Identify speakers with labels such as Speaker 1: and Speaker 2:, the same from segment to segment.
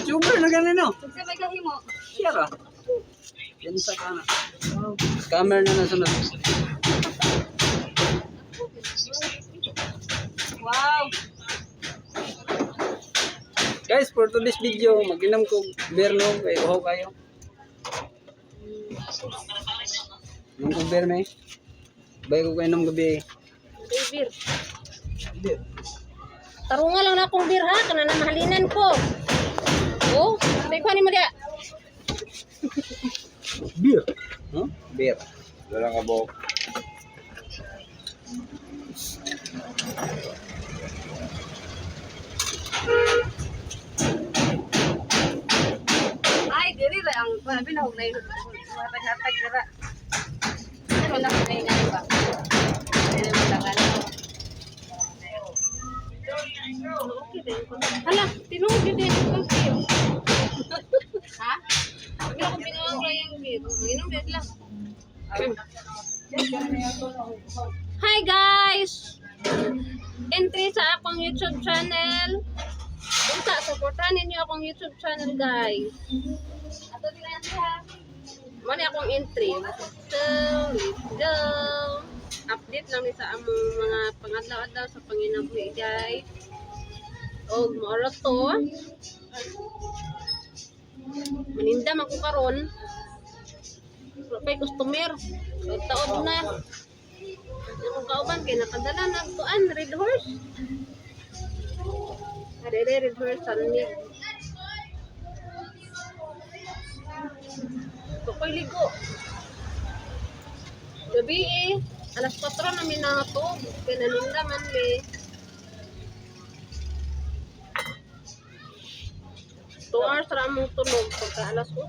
Speaker 1: Super na ganin no.
Speaker 2: Sige, may kahimo.
Speaker 1: Kira. Yan sa kana. Camera na nasunod.
Speaker 2: Wow.
Speaker 1: Guys, for today's video, mag-inom ko beer no, kay uhaw kayo. Inom ko beer may. Bay ko kainom gabi.
Speaker 2: Beer.
Speaker 1: Beer.
Speaker 2: Tarunga lang na akong beer ha, kana na mahalinan ko. Oh, may kuhanin mo dia.
Speaker 1: Beer. Huh? Beer. Wala ka bo.
Speaker 2: Ay, diri ba ang sabi na huwag na yun. Hatag dira. Ano na ko na ba? Ano na lang ano. Okay din ko. Hala, tinuod din din ko. Ha? Hindi ako pinuha yung beer. Inom din lang. Hi guys! Entry sa akong YouTube channel. Unsa, supportahan ninyo akong YouTube channel guys. Ato din yan ha. Mani akong entry. So, let's go. Update lang ni sa among mga pangadlaw-adlaw sa panginabuhi guys. O, maura to. Maninda man ko karon. Pay customer. Taod na. Ako kauban kay nakadala na tuan Red Horse. Red Horse salmi. Tukoy ligo. Gabi alas 4 na minato. Pinaninda man le. Hours ra mong tulog pagka alas 8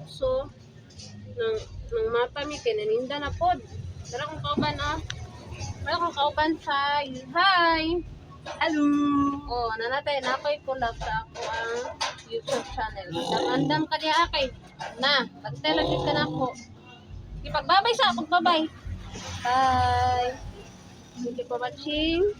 Speaker 2: ng mata mi pinaninda na pod. Tara kung kauban wala kong kauban sa hi. Hello. Oh, nanatay na ako'y collab sa ako ang YouTube channel. Andam ka niya akay. Na, pagtay lagi ka na ako. Ipagbabay sa akong babay. Bye. Thank you for watching.